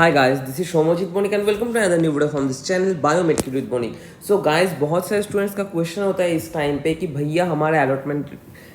Hi guys, this is Shomojit Bonik and welcome to another new video from this channel Biometric with Bonik. So guys, बहुत सारे students का question होता है इस time पे कि भैया हमारा अलॉटमेंट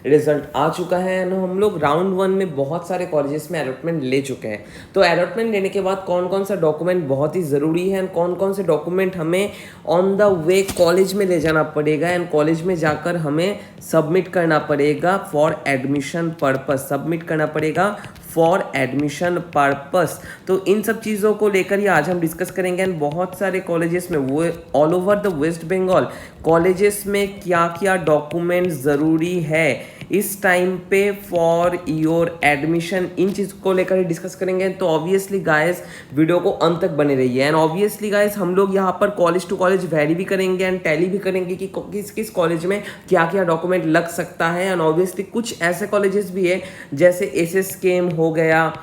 रिजल्ट आ चुका है एंड हम लोग राउंड 1 में बहुत सारे कॉलेजेस में अलॉटमेंट ले चुके हैं। तो अलॉटमेंट लेने के बाद कौन कौन सा डॉक्यूमेंट बहुत ही ज़रूरी है एंड कौन कौन से डॉक्यूमेंट हमें ऑन द वे कॉलेज में ले जाना पड़ेगा एंड कॉलेज में जाकर हमें सबमिट करना पड़ेगा फॉर एडमिशन पर्पस, सबमिट करना पड़ेगा फॉर एडमिशन पर्पस। तो इन सब चीज़ों को लेकर ही आज हम डिस्कस करेंगे एंड बहुत सारे कॉलेजेस में वो all over the West Bengal colleges में क्या क्या डॉक्यूमेंट ज़रूरी है इस टाइम पे फॉर योर एडमिशन, इन चीज़ को लेकर ही डिस्कस करेंगे। तो ऑब्वियसली गाइस वीडियो को अंत तक बने रहिए एंड ऑब्वियसली गाइस हम लोग यहाँ पर कॉलेज टू कॉलेज वेरी भी करेंगे एंड टैली भी करेंगे कि किस किस कॉलेज में क्या क्या डॉक्यूमेंट लग सकता है एंड ऑब्वियसली कुछ ऐसे कॉलेजेस भी है जैसे एसएसकेएम हो गया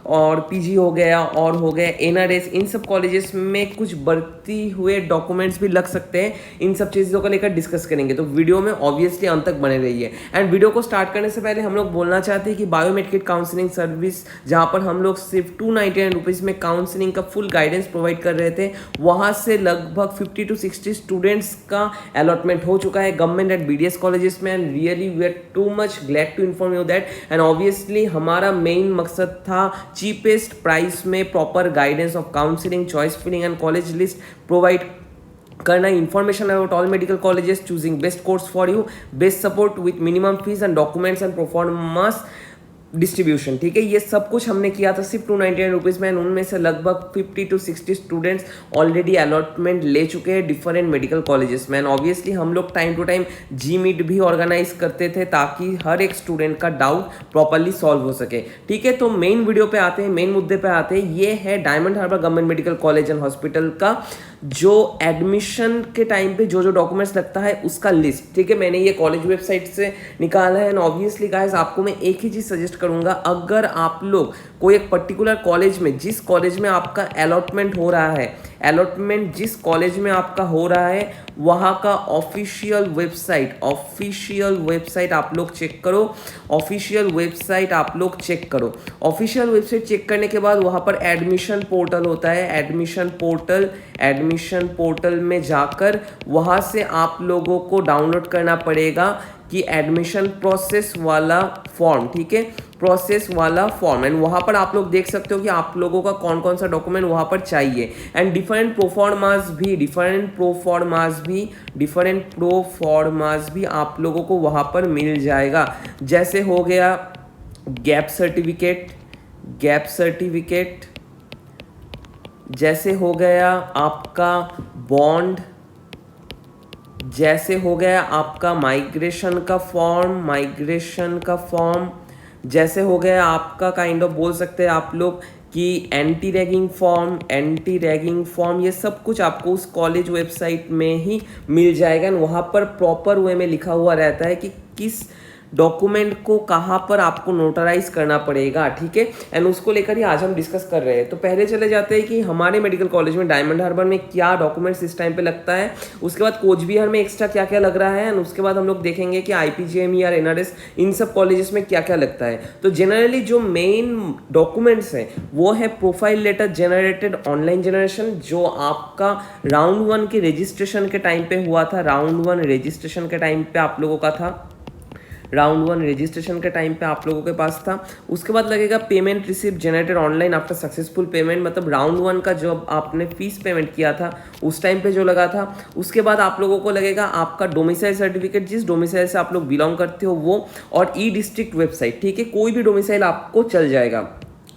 और पीजी हो गया और हो गया एनआरएस, इन सब कॉलेजेस में कुछ बढ़ती हुए डॉक्यूमेंट्स भी लग सकते हैं। इन सब चीज़ों को लेकर डिस्कस करेंगे तो वीडियो में ऑब्वियसली अंत तक बने रहिए। एंड वीडियो को स्टार्ट करने से पहले हम लोग बोलना चाहते हैं कि बायोमेट्रिक काउंसलिंग सर्विस जहाँ पर हम लोग सिर्फ 299 रुपीज़ में काउंसलिंग का फुल गाइडेंस प्रोवाइड कर रहे थे, वहाँ से लगभग 50 to 60 स्टूडेंट्स का अलॉटमेंट हो चुका है गवर्नमेंट एंड बीडीएस कॉलेजेस में and really we are too much glad to inform you that. And obviously हमारा मेन मकसद था चीपेस्ट प्राइस में proper guidance of counselling, choice filling and college list provide करना, information about all medical colleges, choosing best course for you, best support with minimum fees and documents and performance distribution. ठीक है, ये सब कुछ हमने किया था सिर्फ 299 रुपीज़ में। उनमें से लगभग 50 to 60 स्टूडेंट्स ऑलरेडी अलॉटमेंट ले चुके हैं डिफरेंट मेडिकल कॉलेजेस में। एंड ऑब्वियसली हम लोग time to time G meet भी ऑर्गेनाइज करते थे ताकि हर एक स्टूडेंट का डाउट प्रॉपरली सॉल्व हो सके। ठीक है, तो मेन वीडियो पे आते हैं, मेन मुद्दे पे आते हैं। ये है Diamond Harbour government medical college and hospital का जो एडमिशन के टाइम पे जो जो डॉक्यूमेंट्स लगता है उसका लिस्ट। ठीक है, मैंने ये कॉलेज वेबसाइट से निकाला है एंड ऑब्वियसली गाइस आपको मैं एक ही चीज़ सजेस्ट करूंगा, अगर आप लोग कोई एक पर्टिकुलर कॉलेज में, जिस कॉलेज में आपका अलॉटमेंट हो रहा है, अलॉटमेंट जिस कॉलेज में आपका हो रहा है वहाँ का ऑफिशियल वेबसाइट आप लोग चेक करो। ऑफिशियल वेबसाइट आप लोग चेक करो। ऑफिशियल वेबसाइट चेक करने के बाद वहाँ पर एडमिशन पोर्टल होता है, एडमिशन पोर्टल में जाकर वहाँ से आप लोगों को डाउनलोड करना पड़ेगा कि एडमिशन प्रोसेस वाला फॉर्म। ठीक है, प्रोसेस वाला फॉर्म एंड वहाँ पर आप लोग देख सकते हो कि आप लोगों का कौन कौन सा डॉक्यूमेंट वहाँ पर चाहिए एंड डिफरेंट प्रोफॉर्मास भी आप लोगों को वहाँ पर मिल जाएगा। जैसे हो गया गैप सर्टिफिकेट, जैसे हो गया आपका बॉन्ड, जैसे हो गया आपका माइग्रेशन का फॉर्म, जैसे हो गया आपका काइंड ऑफ बोल सकते हैं आप लोग कि एंटी रैगिंग फॉर्म, ये सब कुछ आपको उस कॉलेज वेबसाइट में ही मिल जाएगा। वहाँ पर प्रॉपर वे में लिखा हुआ रहता है कि किस डॉक्यूमेंट को कहाँ पर आपको नोटराइज करना पड़ेगा। ठीक है, एंड उसको लेकर ही आज हम डिस्कस कर रहे हैं। तो पहले चले जाते हैं कि हमारे मेडिकल कॉलेज में डायमंड हार्बर में क्या डॉक्यूमेंट्स इस टाइम पे लगता है, उसके बाद कोच बिहार में एक्स्ट्रा क्या क्या लग रहा है एंड उसके बाद हम लोग देखेंगे कि आईपीजीएमई और एनआरएस इन सब कॉलेजेस में क्या क्या लगता है। तो जनरली जो मेन डॉक्यूमेंट्स हैं वो है profile letter generated online generation, जो आपका राउंड 1 के रजिस्ट्रेशन के टाइम पे हुआ था। राउंड 1 रजिस्ट्रेशन के टाइम पे आप लोगों के पास था। उसके बाद लगेगा payment receipt generated online after successful payment, मतलब राउंड 1 का जब आपने फीस पेमेंट किया था उस टाइम पे जो लगा था। उसके बाद आप लोगों को लगेगा आपका डोमिसाइल सर्टिफिकेट, जिस डोमिसाइल से आप लोग बिलोंग करते हो वो, और ई डिस्ट्रिक्ट वेबसाइट। ठीक है, कोई भी डोमिसाइल आपको चल जाएगा,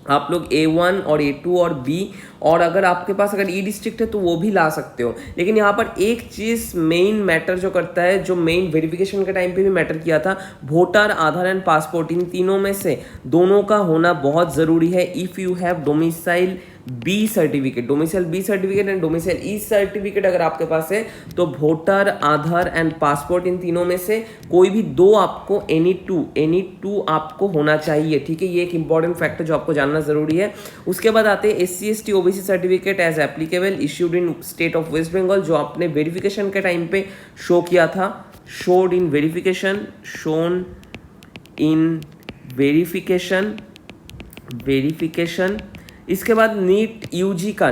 आप लोग A1 और A2 और B, और अगर आपके पास अगर ई डिस्ट्रिक्ट है तो वो भी ला सकते हो। लेकिन यहाँ पर एक चीज़ मेन मैटर जो करता है, जो मेन वेरिफिकेशन के टाइम पे भी मैटर किया था, वोटर, आधार एंड पासपोर्ट, इन तीनों में से दोनों का होना बहुत ज़रूरी है। If you have domicile B certificate and domicile E certificate अगर आपके पास है तो वोटर, आधार एंड पासपोर्ट, इन तीनों में से कोई भी दो आपको एनी टू आपको होना चाहिए। ठीक है, ये एक इंपॉर्टेंट फैक्टर जो आपको जानना जरूरी है। उसके बाद आते हैं SC/ST OBC certificate as applicable issued in state of West Bengal, जो आपने वेरिफिकेशन के टाइम पे शो किया था, शोन इन वेरिफिकेशन। इसके बाद नीट यूजी का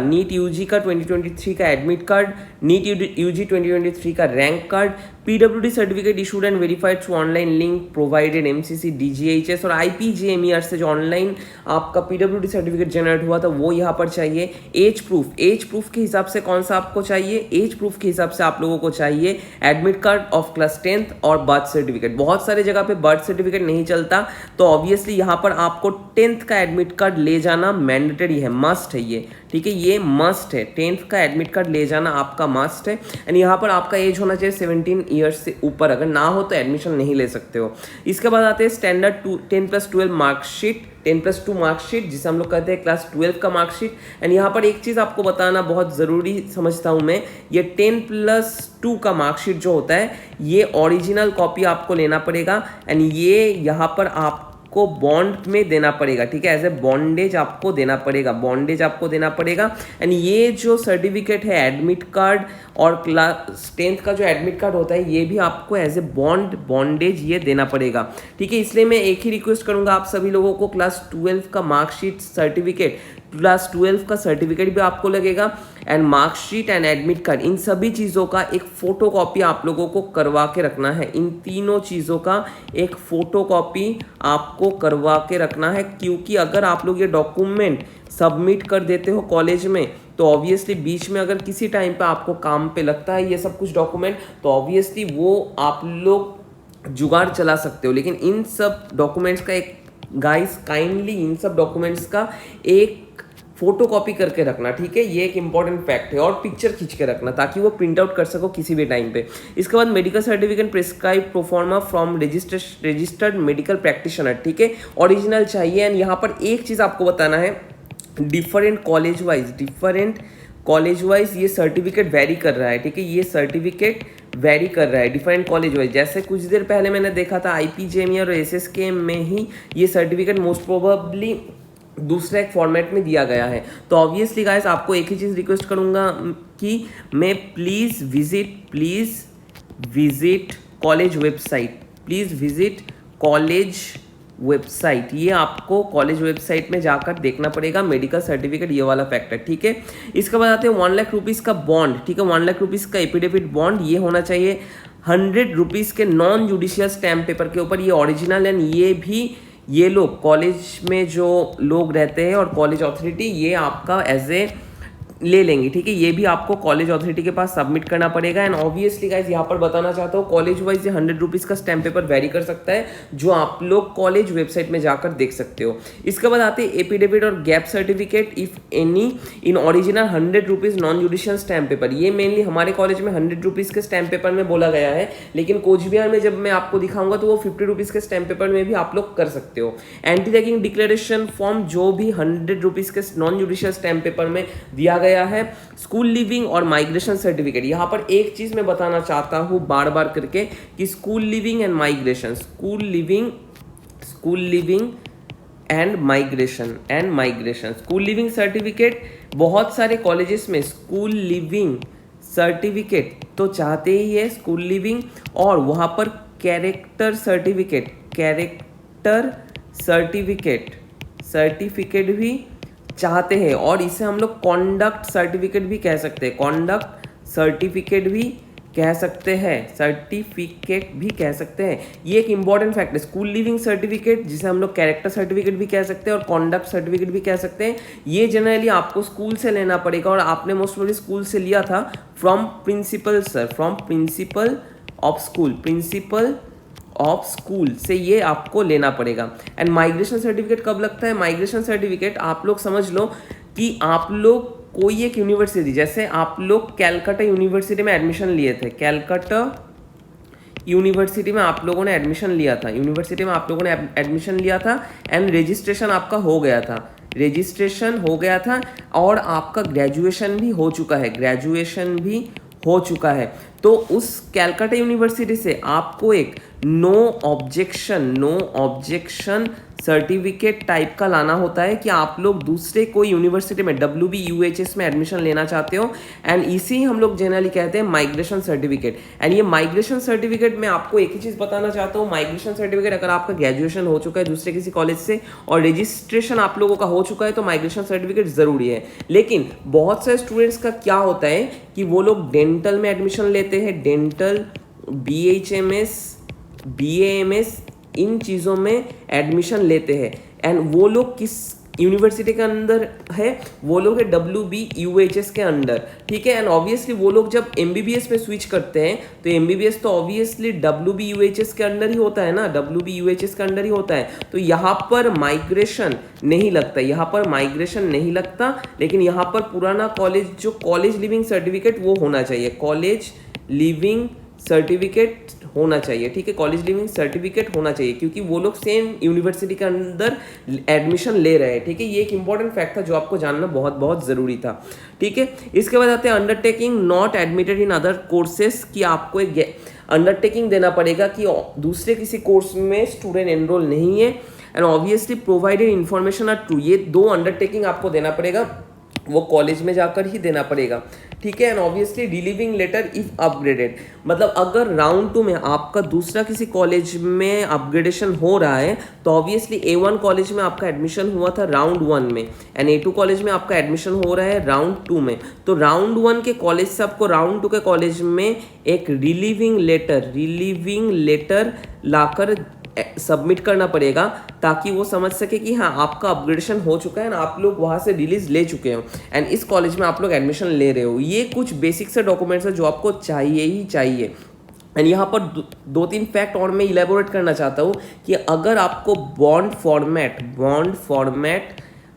2023 का एडमिट कार्ड, नीट यूजी 2023 का rank card, PWD certificate issued and verified through online link provided MCC DGHS और आईपीजीएमईआर से जो ऑनलाइन आपका पीडब्ल्यूडी सर्टिफिकेट जनरेट हुआ था वो यहाँ पर चाहिए। एज प्रूफ के हिसाब से कौन सा आपको चाहिए, एज प्रूफ के हिसाब से आप लोगों को चाहिए admit card of class 10th और बर्थ सर्टिफिकेट। बहुत सारे जगह पे बर्थ सर्टिफिकेट नहीं चलता, तो ऑब्वियसली यहाँ पर आपको 10th का एडमिट कार्ड ले जाना मैंडेटरी है, मस्ट है ये, ठीक है, ये मस्ट है, 10th का एडमिट कार्ड ले जाना आपका मस्ट है। एंड यहाँ पर आपका एज होना चाहिए 17 ईयर्स से ऊपर, अगर ना हो तो एडमिशन नहीं ले सकते हो। इसके बाद आते हैं स्टैंडर्ड 10+12 मार्कशीट, 10+2 मार्कशीट जिसे हम लोग कहते हैं क्लास 12 का मार्कशीट। एंड यहाँ पर एक चीज़ आपको बताना बहुत ज़रूरी समझता हूँ मैं, ये 10+2 का मार्कशीट जो होता है ये ओरिजिनल कॉपी आपको लेना पड़ेगा एंड ये यहाँ पर आपको बॉन्ड में देना पड़ेगा, ठीक है, एज ए बॉन्डेज आपको देना पड़ेगा, एंड ये जो सर्टिफिकेट है एडमिट कार्ड और क्लास 10th का जो एडमिट कार्ड होता है ये भी आपको एज ए बॉन्डेज ये देना पड़ेगा, ठीक है। इसलिए मैं एक ही रिक्वेस्ट करूंगा आप सभी लोगों को, क्लास 12 का मार्कशीट सर्टिफिकेट, क्लास 12 का सर्टिफिकेट भी आपको लगेगा and marksheet and admit card, इन सभी चीज़ों का एक फोटोकॉपी आप लोगों को करवा के रखना है। इन तीनों चीज़ों का एक फोटोकॉपी आपको करवा के रखना है, क्योंकि अगर आप लोग ये डॉक्यूमेंट सबमिट कर देते हो कॉलेज में तो ऑब्वियसली बीच में अगर किसी टाइम पे आपको काम पे लगता है ये सब कुछ डॉक्यूमेंट, तो ऑब्वियसली वो आप लोग जुगाड़ चला सकते हो। लेकिन इन सब डॉक्यूमेंट्स का एक गाइस काइंडली इन सब डॉक्यूमेंट्स का एक फोटोकॉपी करके रखना, ठीक है, ये एक इंपॉर्टेंट फैक्ट है, और पिक्चर खींच के रखना ताकि वो प्रिंट आउट कर सको किसी भी टाइम पे। इसके बाद medical certificate prescribe proforma from registered medical practitioner, ठीक है, ओरिजिनल चाहिए। एंड यहाँ पर एक चीज़ आपको बताना है, डिफरेंट कॉलेज वाइज ये सर्टिफिकेट वेरी कर रहा है, ठीक है, ये सर्टिफिकेट वेरी कर रहा है डिफरेंट कॉलेज वाइज। जैसे कुछ देर पहले मैंने देखा था आईपीजेएमईआर और एसएसकेएम में ही ये सर्टिफिकेट मोस्ट प्रोबेबली दूसरे एक फॉर्मेट में दिया गया है। तो ऑब्वियसली गाइस आपको एक ही चीज़ रिक्वेस्ट करूंगा कि मैं प्लीज़ विजिट कॉलेज वेबसाइट, ये आपको कॉलेज वेबसाइट में जाकर देखना पड़ेगा मेडिकल सर्टिफिकेट, ये वाला फैक्टर, ठीक है। इसके बाद आते हैं 1 लाख रुपीज़ का बॉन्ड, ठीक है, 1 लाख रुपीज़ का एफिडेविट बॉन्ड, ये होना चाहिए 100 रुपीज़ के नॉन जुडिशियल स्टैम्प पेपर के ऊपर, ये ओरिजिनल एंड ये भी ये लोग कॉलेज में जो लोग रहते हैं और कॉलेज अथॉरिटी ये आपका एज ए ले लेंगे, ठीक है, ये भी आपको कॉलेज अथॉरिटी के पास सबमिट करना पड़ेगा। एंड ऑब्वियसली गाइज यहाँ पर बताना चाहता हूँ कॉलेज वाइज ये 100 रुपीज़ का स्टैम्प पेपर वेरी कर सकता है, जो आप लोग कॉलेज वेबसाइट में जाकर देख सकते हो। इसके बाद आते हैं एफिडेविट और gap certificate if any in original 100 rupees non judicial stamp paper, ये मेनली हमारे कॉलेज में 100 रुपीज़ के स्टैम्प पेपर में बोला गया है, लेकिन कोचबिहार में जब मैं आपको दिखाऊंगा तो वो 50 रुपीज़ के स्टैम्प पेपर में भी आप लोग कर सकते हो। एंटी रैगिंग डिक्लेरेशन फॉर्म जो भी 100 रुपीज़ के नॉन जुडिशियल स्टैम्प पेपर में दिया गया है। स्कूल लिविंग और माइग्रेशन सर्टिफिकेट, यहाँ पर एक चीज मैं बताना चाहता हूँ बार बार करके कि school living and migration, school leaving certificate, बहुत सारे कॉलेजेस में स्कूल लिविंग सर्टिफिकेट तो चाहते ही है, स्कूल लिविंग, और वहाँ पर कैरेक्टर सर्टिफिकेट भी चाहते हैं, और इसे हम लोग कॉन्डक्ट सर्टिफिकेट भी कह सकते हैं, ये एक इंपॉर्टेंट फैक्ट है। स्कूल लिविंग सर्टिफिकेट जिसे हम लोग कैरेक्टर सर्टिफिकेट भी कह सकते हैं और कॉन्डक्ट सर्टिफिकेट भी कह सकते हैं, ये जनरली आपको स्कूल से लेना पड़ेगा, और आपने मोस्ट प्रोबेबली स्कूल से लिया था फ्रॉम प्रिंसिपल ऑफ स्कूल से ये आपको लेना पड़ेगा। एंड माइग्रेशन सर्टिफिकेट कब लगता है? माइग्रेशन सर्टिफिकेट आप लोग समझ लो कि आप लोग कोई एक यूनिवर्सिटी, जैसे आप लोग कैलकाटा यूनिवर्सिटी में एडमिशन लिए थे, कैलकाटा यूनिवर्सिटी में आप लोगों ने एडमिशन लिया था, एंड रजिस्ट्रेशन आपका हो गया था, और आपका ग्रेजुएशन भी हो चुका है, तो उस कैलकाटा यूनिवर्सिटी से आपको एक नो ऑब्जेक्शन सर्टिफिकेट टाइप का लाना होता है कि आप लोग दूसरे कोई यूनिवर्सिटी में WBUHS में एडमिशन लेना चाहते हो, एंड इसी हम लोग जनरली कहते हैं माइग्रेशन सर्टिफिकेट। एंड ये माइग्रेशन सर्टिफिकेट में आपको एक ही चीज़ बताना चाहता हूँ, माइग्रेशन सर्टिफिकेट अगर आपका ग्रेजुएशन हो चुका है दूसरे किसी कॉलेज से और रजिस्ट्रेशन आप लोगों का हो चुका है तो माइग्रेशन सर्टिफिकेट ज़रूरी है। लेकिन बहुत सारे स्टूडेंट्स का क्या होता है कि वो लोग डेंटल में एडमिशन लेते हैं, डेंटल, BHMS, BAMS, इन चीज़ों में एडमिशन लेते हैं, एंड वो लोग किस यूनिवर्सिटी के अंदर है, वो लोग है WBUHS के अंडर, ठीक है। एंड ऑब्वियसली वो लोग जब MBBS में स्विच करते हैं तो MBBS तो ऑब्वियसली WBUHS के अंडर ही होता है ना, WBUHS के अंडर ही होता है, तो यहाँ पर माइग्रेशन नहीं लगता, यहाँ पर माइग्रेशन नहीं लगता। लेकिन यहाँ पर पुराना कॉलेज जो कॉलेज लिविंग सर्टिफिकेट वो होना चाहिए, कॉलेज लिविंग सर्टिफिकेट होना चाहिए, ठीक है, कॉलेज लिविंग सर्टिफिकेट होना चाहिए, क्योंकि वो लोग सेम यूनिवर्सिटी के अंदर एडमिशन ले रहे हैं, ठीक है। ये एक इंपॉर्टेंट फैक्ट था जो आपको जानना बहुत बहुत ज़रूरी था, ठीक है। इसके बाद आते हैं undertaking not admitted in other courses, कि आपको एक अंडरटेकिंग देना पड़ेगा कि दूसरे किसी कोर्स में स्टूडेंट एनरोल नहीं है, and obviously provided information are true. ये 2 अंडरटेकिंग आपको देना पड़ेगा, वो कॉलेज में जाकर ही देना पड़ेगा, ठीक है। And obviously relieving letter if upgraded, मतलब अगर राउंड 2 में आपका दूसरा किसी कॉलेज में अपग्रेडेशन हो रहा है तो ऑब्वियसली A1 कॉलेज में आपका एडमिशन हुआ था राउंड 1 में, एंड A2 कॉलेज में आपका एडमिशन हो रहा है राउंड 2 में, तो राउंड 1 के कॉलेज से आपको राउंड 2 के कॉलेज में एक रिलीविंग लेटर लाकर सबमिट करना पड़ेगा, ताकि वो समझ सके कि हाँ आपका अपग्रेडेशन हो चुका है ना, आप लोग वहाँ से रिलीज ले चुके हो एंड इस कॉलेज में आप लोग एडमिशन ले रहे हो। ये कुछ बेसिक से डॉक्यूमेंट्स है जो आपको चाहिए ही चाहिए। एंड यहाँ पर 2-3 फैक्ट और मैं इलेबोरेट करना चाहता हूँ कि अगर आपको bond format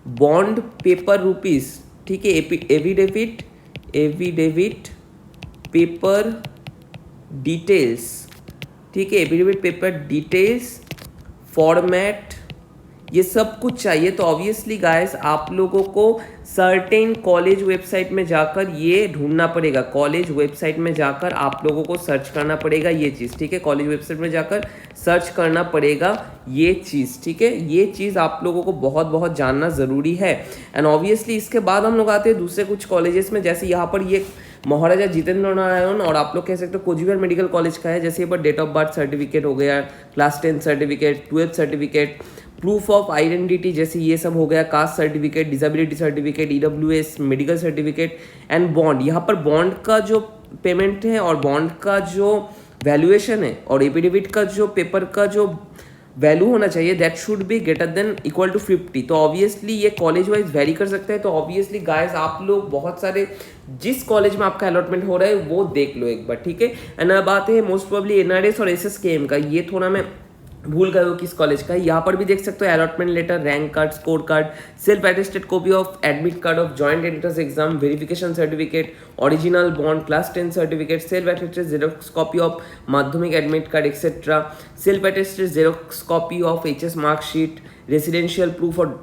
bond paper rupees, ठीक है, एविडेविट पेपर डिटेल्स, ठीक है, एफिडेविट पेपर डिटेल्स फॉर्मेट, ये सब कुछ चाहिए, तो ऑब्वियसली गाइस आप लोगों को सर्टेन कॉलेज वेबसाइट में जाकर ये ढूंढना पड़ेगा, कॉलेज वेबसाइट में जाकर आप लोगों को सर्च करना पड़ेगा ये चीज़, ठीक है, कॉलेज वेबसाइट में जाकर सर्च करना पड़ेगा ये चीज़, ठीक है। ये चीज़ आप लोगों को बहुत बहुत जानना ज़रूरी है। एंड ऑब्वियसली इसके बाद हम लोग आते हैं दूसरे कुछ कॉलेजेस में, जैसे यहाँ पर ये महाराजा जितेंद्र नारायण और आप लोग कह सकते हो कोचबिहार मेडिकल कॉलेज का है, जैसे यहाँ पर डेट ऑफ बर्थ सर्टिफिकेट हो गया, class 10 certificate, 12th certificate, proof of identity जैसे ये सब हो गया, caste certificate, disability certificate, EWS medical certificate and bond. यहाँ पर बॉन्ड का जो पेमेंट है और बॉन्ड का जो वैल्यूएशन है और एफिडेविट का जो पेपर का जो वैल्यू होना चाहिए that should be greater than equal to 50। तो ऑब्वियसली ये कॉलेज वाइज वेरी कर सकता है, तो ऑब्वियसली गाइस आप लोग बहुत सारे जिस कॉलेज में आपका अलॉटमेंट हो रहा है वो देख लो एक बार, ठीक है। एंड अब आते हैं मोस्ट प्रोबेबली NRS और SSKM का, ये थोड़ा मैं भूल गए हो किस कॉलेज का है। यहाँ पर भी देख सकते हो allotment letter, rank card, score card, self attested copy of admit card of joint entrance exam, verification certificate, original bond, class 10 certificate, self attested xerox copy of Madhyamik admit card etcetera, self attested xerox copy of HS marksheet, residential proof और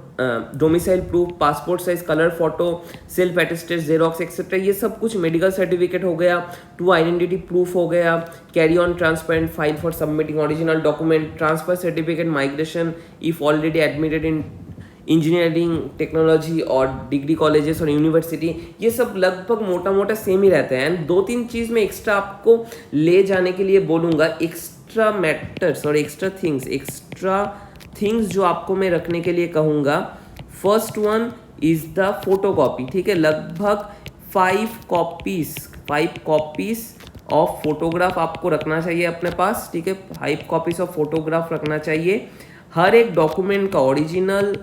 domicile proof, passport size colour photo, self attested xerox etcetera, ये सब कुछ medical certificate हो गया, 2 identity proof हो गया, carry on transparent file for submitting original document, transfer certificate, migration if already admitted in engineering, technology और degree colleges और university, ये सब लगभग मोटा मोटा सेम ही रहते हैं। एंड 2-3 चीज़ में एक्स्ट्रा आपको ले जाने के लिए बोलूँगा, एक्स्ट्रा मैटर्स और एक्स्ट्रा थिंग्स जो आपको मैं रखने के लिए कहूँगा। First one is the photo copy, ठीक है, लगभग 5 कॉपीज़ ऑफ फोटोग्राफ आपको रखना चाहिए अपने पास, ठीक है, 5 कॉपीज़ ऑफ फोटोग्राफ रखना चाहिए। हर एक डॉक्यूमेंट का ओरिजिनल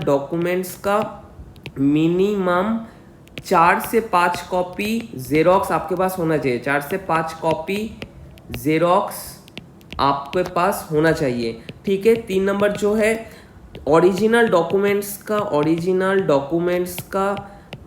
डॉक्यूमेंट्स का मिनिमम 4 से 5 कॉपी जेरोक्स आपके पास होना चाहिए, 4 से 5 कॉपी जेरोक्स आपके पास होना चाहिए, ठीक है। 3 नंबर जो है ओरिजिनल डॉक्यूमेंट्स का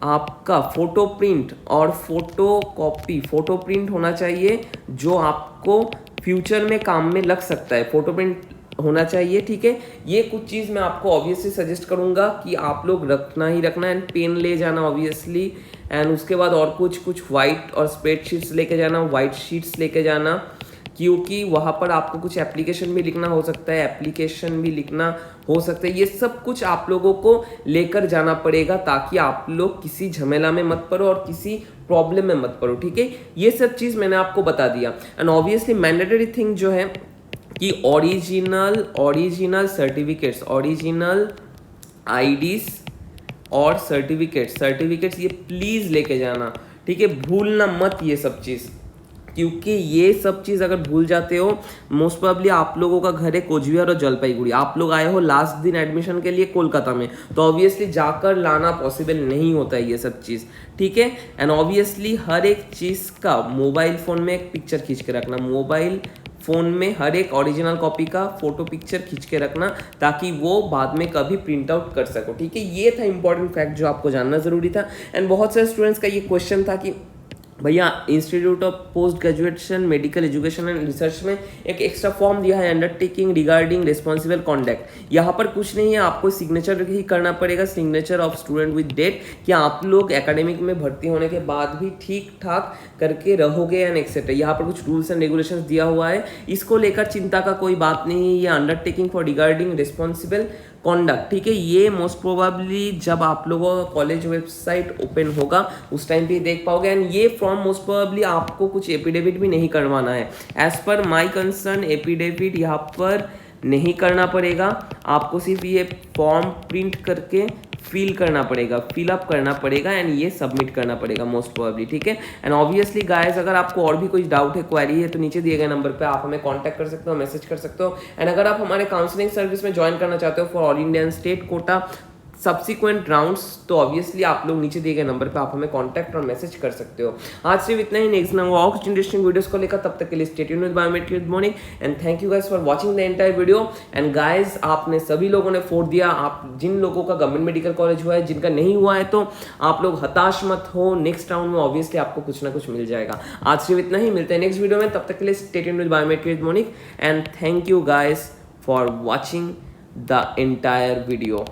आपका फोटो प्रिंट और फोटो प्रिंट होना चाहिए जो आपको फ्यूचर में काम में लग सकता है, फोटो प्रिंट होना चाहिए, ठीक है। ये कुछ चीज़ मैं आपको ऑब्वियसली सजेस्ट करूंगा कि आप लोग रखना एंड पेन ले जाना ऑब्वियसली, एंड उसके बाद और कुछ वाइट और स्प्रेडशीट्स लेके जाना, वाइट शीट्स लेके जाना, क्योंकि वहाँ पर आपको कुछ एप्लीकेशन भी लिखना हो सकता है, एप्लीकेशन भी लिखना हो सकता है। ये सब कुछ आप लोगों को लेकर जाना पड़ेगा ताकि आप लोग किसी झमेला में मत पड़ो और किसी प्रॉब्लम में मत पड़ो, ठीक है। ये सब चीज़ मैंने आपको बता दिया। एंड ऑब्वियसली मैंडेटरी थिंग जो है कि ओरिजिनल सर्टिफिकेट्स, ओरिजिनल आईडीज और सर्टिफिकेट्स ये प्लीज़ लेके जाना, ठीक है। भूलना मत ये सब चीज़, क्योंकि ये सब चीज़ अगर भूल जाते हो, मोस्ट प्रोबेबली आप लोगों का घर है कोचबिहार और जलपाईगुड़ी, आप लोग आए हो लास्ट दिन एडमिशन के लिए कोलकाता में, तो ऑब्वियसली जाकर लाना पॉसिबल नहीं होता है ये सब चीज़, ठीक है। एंड ऑब्वियसली हर एक चीज़ का मोबाइल फ़ोन में एक पिक्चर खींच के रखना, मोबाइल फ़ोन में हर एक ओरिजिनल कॉपी का फोटो पिक्चर खींच के रखना, ताकि वो बाद में कभी प्रिंट आउट कर सको, ठीक है। ये था इंपॉर्टेंट फैक्ट जो आपको जानना ज़रूरी था। एंड बहुत सारे स्टूडेंट्स का ये क्वेश्चन था कि भैया institute of post graduation medical education and research में एक एक्स्ट्रा फॉर्म दिया है, अंडरटेकिंग रिगार्डिंग रिस्पॉन्सिबल कॉन्डक्ट। यहाँ पर कुछ नहीं है, आपको सिग्नेचर ही करना पड़ेगा, signature of student with date, कि आप लोग एकेडमिक में भर्ती होने के बाद भी ठीक ठाक करके रहोगे एंड एक्सेट्रा। यहाँ पर कुछ रूल्स एंड रेगुलेशंस दिया हुआ है, इसको लेकर चिंता का कोई बात नहीं है। ये undertaking for regarding responsible conduct, ठीक है। ये मोस्ट प्रोबेबली जब आप लोगों का कॉलेज वेबसाइट ओपन होगा उस टाइम पे देख पाओगे। एंड ये फॉर्म मोस्ट प्रोबेबली आपको कुछ एपिडेविट भी नहीं करवाना है, एज पर माय कंसर्न एपिडेविट यहाँ पर नहीं करना पड़ेगा, आपको सिर्फ ये फॉर्म प्रिंट करके फिल करना पड़ेगा, फिलअप करना पड़ेगा एंड ये सबमिट करना पड़ेगा मोस्ट प्रोबेबली, ठीक है। एंड ऑब्वियसली गाइस, अगर आपको और भी कोई डाउट है, क्वेरी है, तो नीचे दिए गए नंबर पे आप हमें कांटेक्ट कर सकते हो, मैसेज कर सकते हो। एंड अगर आप हमारे काउंसलिंग सर्विस में ज्वाइन करना चाहते हो for all Indian state quota subsequent rounds, तो ऑब्वियसली आप लोग नीचे दिए गए नंबर पे आप हमें कांटेक्ट और मैसेज कर सकते हो। आज सिर्फ इतना ही, नेक्स्ट नंबर और कुछ इंटरेस्टिंग वीडियोस को लेकर, तब तक के लिए stay tuned with biometric good morning and thank you guys for watching the entire video. And guys, आपने सभी लोगों ने 4 दिया, आप जिन लोगों का गवर्नमेंट मेडिकल कॉलेज हुआ है, जिनका नहीं हुआ है, तो आप लोग हताश मत हो, नेक्स्ट राउंड में ऑब्वियसली आपको कुछ ना कुछ मिल जाएगा। आज सिर्फ इतना ही, मिलते हैं नेक्स्ट वीडियो में, तब तक के लिए stay tuned with biometric good morning and thank you guys for watching the entire video.